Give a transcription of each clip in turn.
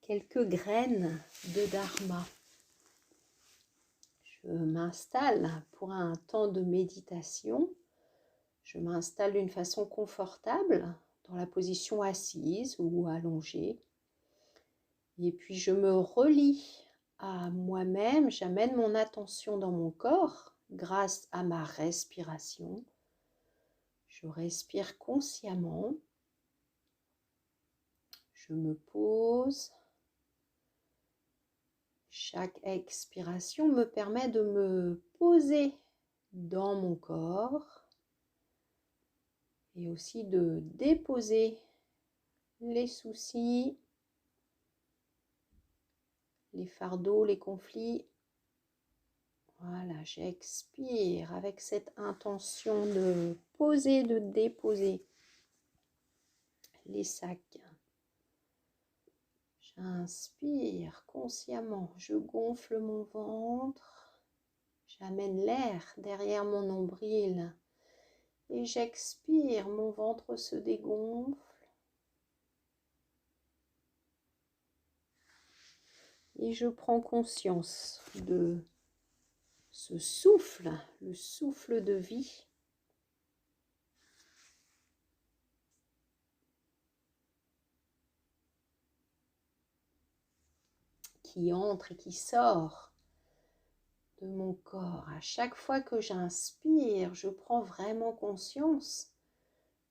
quelques graines de Dharma. Je m'installe pour un temps de méditation. Je m'installe d'une façon confortable dans la position assise ou allongée. Et puis je me relie à moi-même, j'amène mon attention dans mon corps grâce à ma respiration. Je respire consciemment. Je me pose. Chaque expiration me permet de me poser dans mon corps et aussi de déposer les soucis, les fardeaux, les conflits. Voilà, j'expire avec cette intention de poser, de déposer les sacs. J'inspire consciemment, je gonfle mon ventre, j'amène l'air derrière mon nombril et j'expire, mon ventre se dégonfle. Et je prends conscience de ce souffle, le souffle de vie qui entre et qui sort de mon corps. À chaque fois que j'inspire, je prends vraiment conscience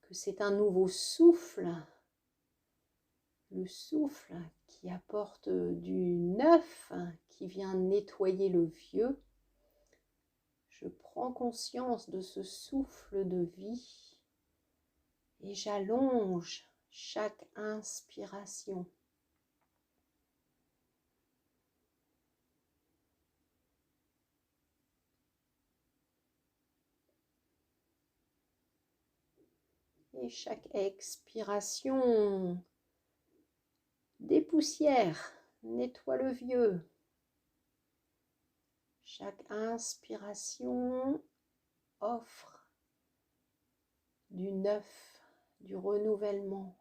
que c'est un nouveau souffle, le souffle qui apporte du neuf, qui vient nettoyer le vieux. Je prends conscience de ce souffle de vie et j'allonge chaque inspiration. Et chaque expiration dépoussière, nettoie le vieux. Chaque inspiration offre du neuf, du renouvellement.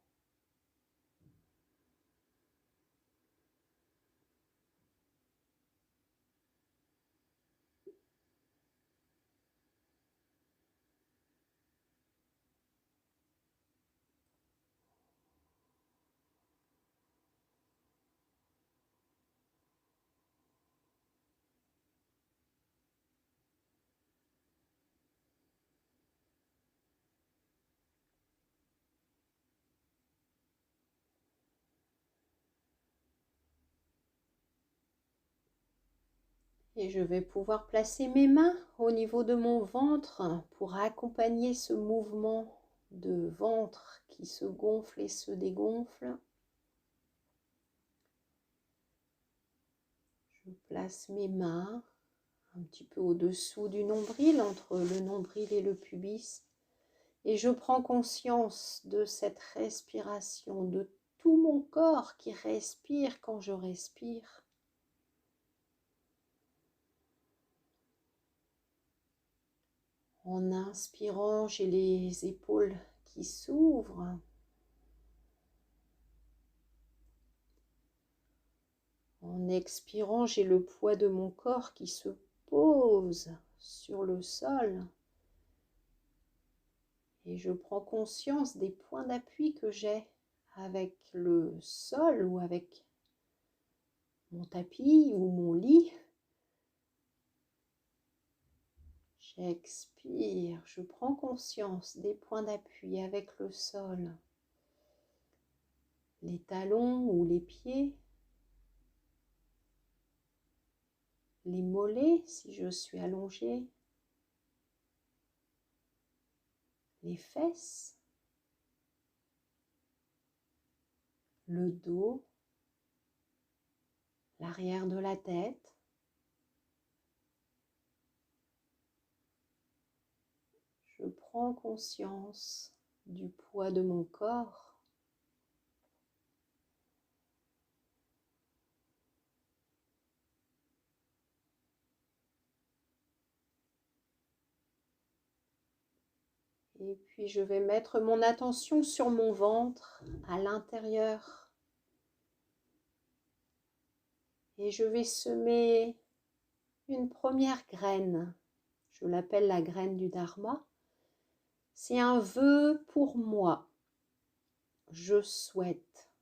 Et je vais pouvoir placer mes mains au niveau de mon ventre pour accompagner ce mouvement de ventre qui se gonfle et se dégonfle. Je place mes mains un petit peu au-dessous du nombril, entre le nombril et le pubis. Et je prends conscience de cette respiration, de tout mon corps qui respire quand je respire. En inspirant, j'ai les épaules qui s'ouvrent. En expirant, j'ai le poids de mon corps qui se pose sur le sol. Et je prends conscience des points d'appui que j'ai avec le sol ou avec mon tapis ou mon lit. J'expire, je prends conscience des points d'appui avec le sol, les talons ou les pieds, les mollets si je suis allongée, les fesses, le dos, l'arrière de la tête. Je prends conscience du poids de mon corps. Et puis je vais mettre mon attention sur mon ventre, à l'intérieur Et je vais semer une première graine. Je l'appelle la graine du Dharma. C'est un vœu pour moi. Je souhaite.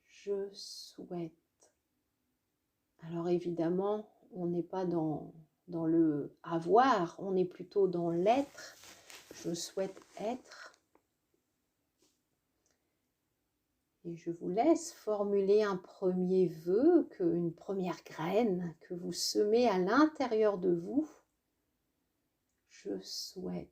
Je souhaite. Alors évidemment, on n'est pas dans le avoir, on est plutôt dans l'être. Je souhaite être. Et je vous laisse formuler un premier vœu, une première graine que vous semez à l'intérieur de vous. Je souhaite.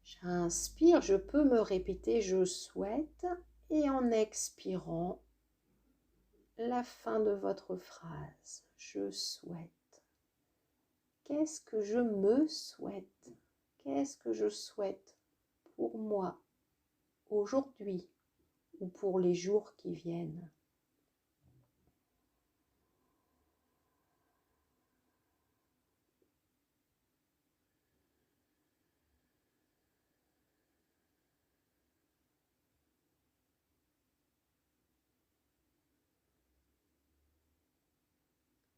J'inspire, je peux me répéter je souhaite et en expirant la fin de votre phrase. Je souhaite. Qu'est-ce que je me souhaite? Qu'est-ce que je souhaite pour moi aujourd'hui ou pour les jours qui viennent?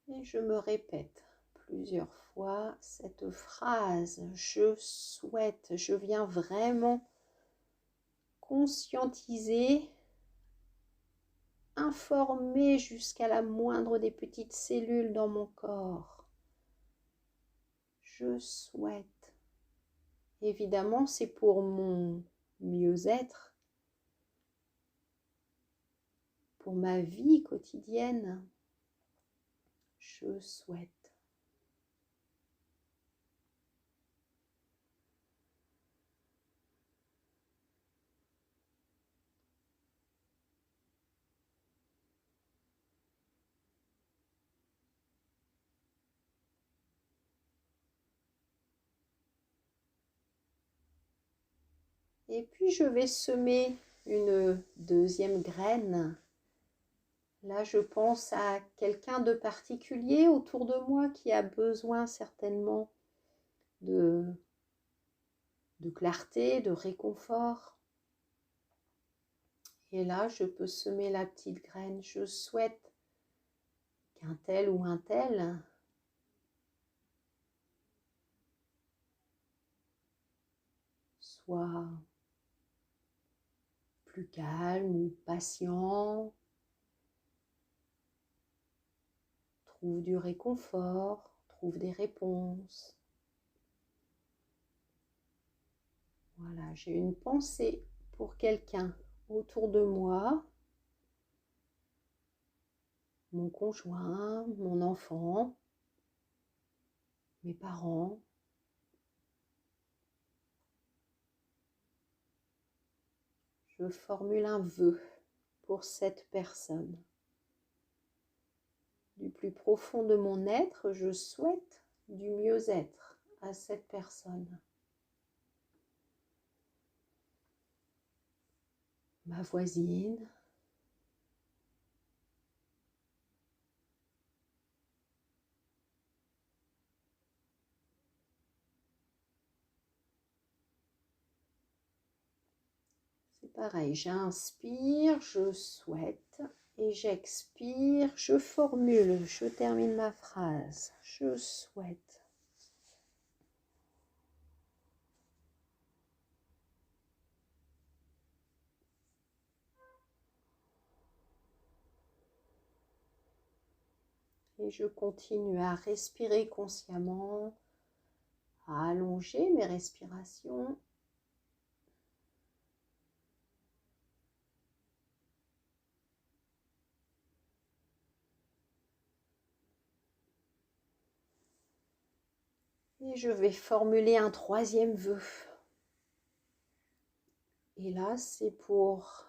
Et je me répète plusieurs fois cette phrase, je souhaite, je viens vraiment conscientiser, informer jusqu'à la moindre des petites cellules dans mon corps. Je souhaite. Évidemment, c'est pour mon mieux-être, pour ma vie quotidienne. Je souhaite. Et puis je vais semer une deuxième graine. Là, je pense à quelqu'un de particulier autour de moi qui a besoin certainement de clarté, de réconfort. Et là, je peux semer la petite graine. Je souhaite qu'un tel ou un tel soit plus calme ou patient, trouve du réconfort, trouve des réponses. Voilà, j'ai une pensée pour quelqu'un autour de moi, mon conjoint, mon enfant, mes parents. Je formule un vœu pour cette personne. Du plus profond de mon être, je souhaite du mieux-être à cette personne. Ma voisine, c'est pareil, j'inspire, je souhaite et j'expire, je formule, je termine ma phrase, je souhaite. Et je continue à respirer consciemment, à allonger mes respirations. Et je vais formuler un troisième vœu. Et là, c'est pour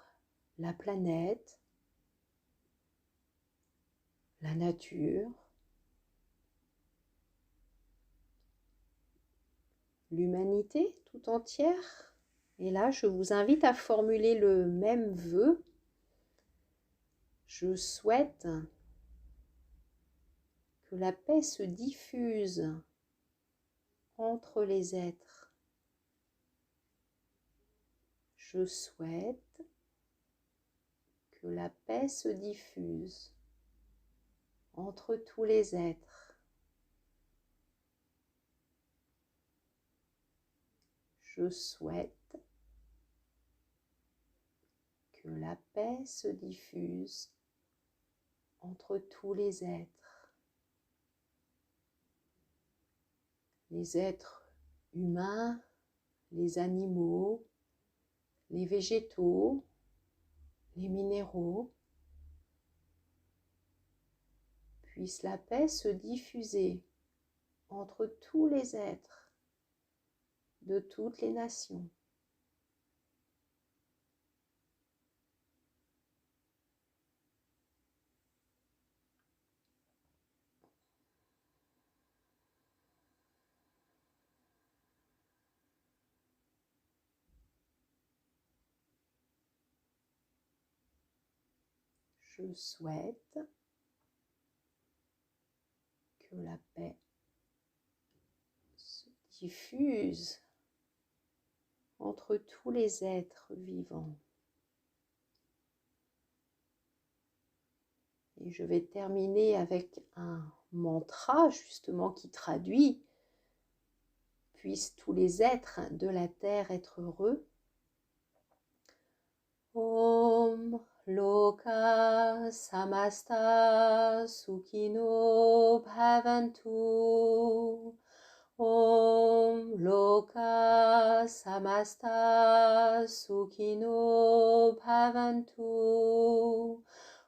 la planète, la nature, l'humanité tout entière. Et là, je vous invite à formuler le même vœu. Je souhaite que la paix se diffuse entre les êtres. Je souhaite que la paix se diffuse entre tous les êtres. Je souhaite que la paix se diffuse entre tous les êtres humains, les animaux, les végétaux, les minéraux. Puisse la paix se diffuser entre tous les êtres de toutes les nations. Je souhaite que la paix se diffuse entre tous les êtres vivants. Et je vais terminer avec un mantra justement qui traduit « Puissent tous les êtres de la terre être heureux ». Om Loka Samasta Sukhino Bhavantu. Om Loka Samasta Sukhino Bhavantu.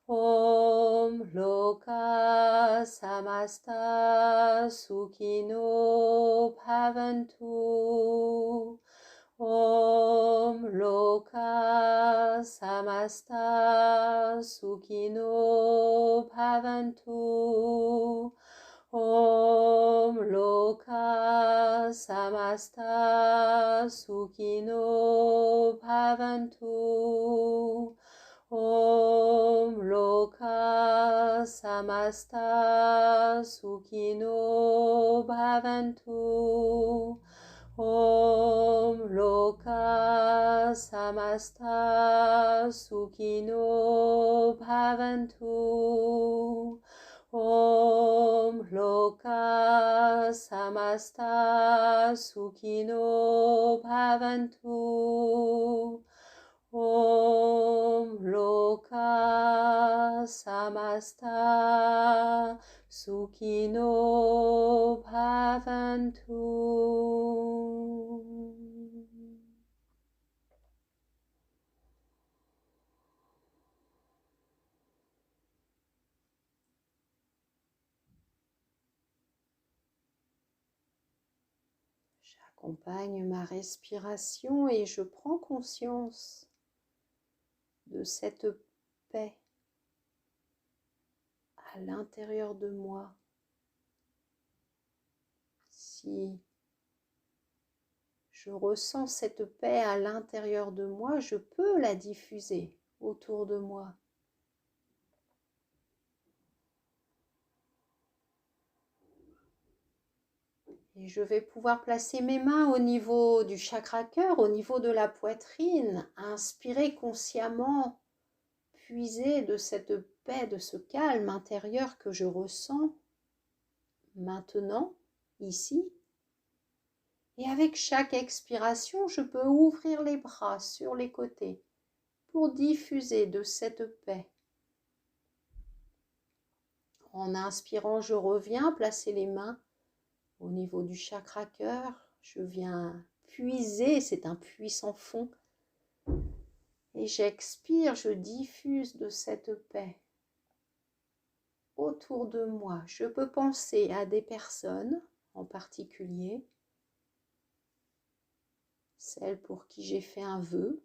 Om Loka Samasta Sukhino Bhavantu. Om Loka Samasta Sukhino Bhavantu. Om Loka Samasta Sukhino Bhavantu. Om Loka Samasta Sukhino Bhavantu. Om Loka Samasta Sukhino Bhavantu. Om Loka Samasta Sukhino Bhavantu. Om Loka Samasta Sukhino Bhavantu. J'accompagne ma respiration et je prends conscience de cette paix à l'intérieur de moi. Si je ressens cette paix à l'intérieur de moi, je peux la diffuser autour de moi. Et je vais pouvoir placer mes mains au niveau du chakra cœur, au niveau de la poitrine, inspirer consciemment, puiser de cette paix, de ce calme intérieur que je ressens maintenant, ici. Et avec chaque expiration, je peux ouvrir les bras sur les côtés pour diffuser de cette paix. En inspirant, je reviens placer les mains au niveau du chakra cœur. Je viens puiser, c'est un puits sans fond. Et j'expire, je diffuse de cette paix autour de moi. Je peux penser à des personnes en particulier, celles pour qui j'ai fait un vœu.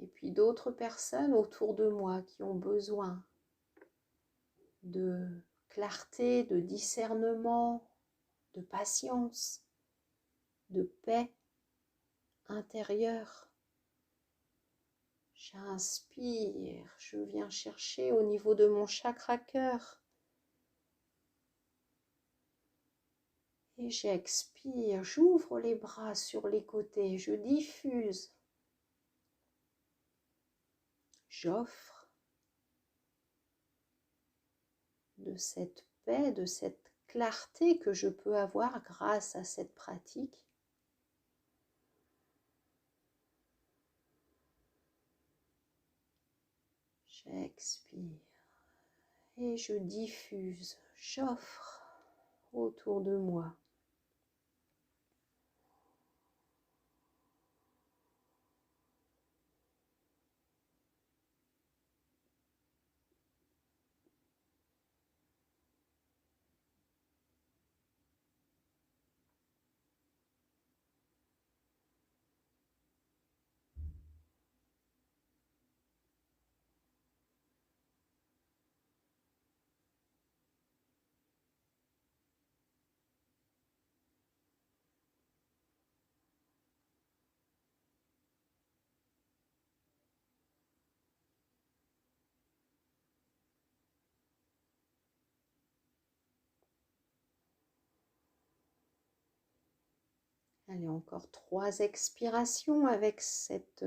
Et puis d'autres personnes autour de moi qui ont besoin de clarté, de discernement, de patience, de paix intérieure. J'inspire, je viens chercher au niveau de mon chakra cœur. Et j'expire, j'ouvre les bras sur les côtés, je diffuse. J'offre de cette paix, de cette clarté que je peux avoir grâce à cette pratique. J'expire et je diffuse, j'offre autour de moi. Allez, encore 3 expirations avec cette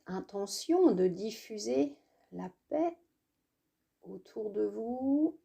intention de diffuser la paix autour de vous.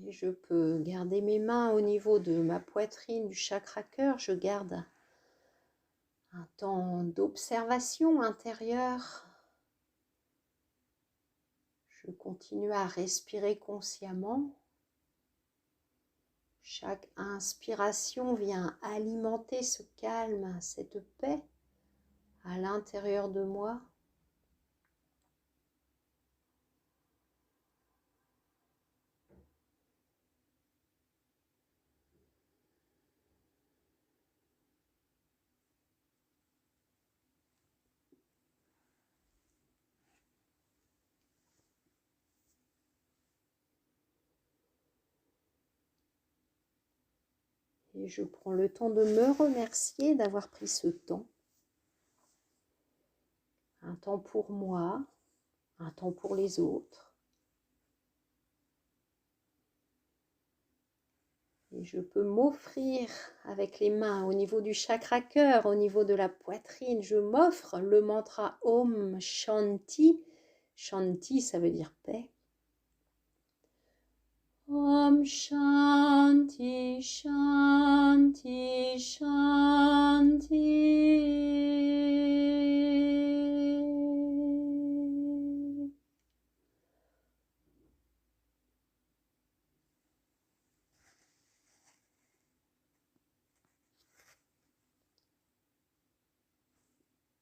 Et je peux garder mes mains au niveau de ma poitrine, du chakra cœur. Je garde un temps d'observation intérieure. Je continue à respirer consciemment. Chaque inspiration vient alimenter ce calme, cette paix à l'intérieur de moi. Et je prends le temps de me remercier d'avoir pris ce temps. Un temps pour moi, un temps pour les autres. Et je peux m'offrir avec les mains au niveau du chakra cœur, au niveau de la poitrine. Je m'offre le mantra Om Shanti. Shanti, ça veut dire paix. Om Shanti, Shanti, Shanti.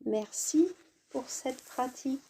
Merci pour cette pratique.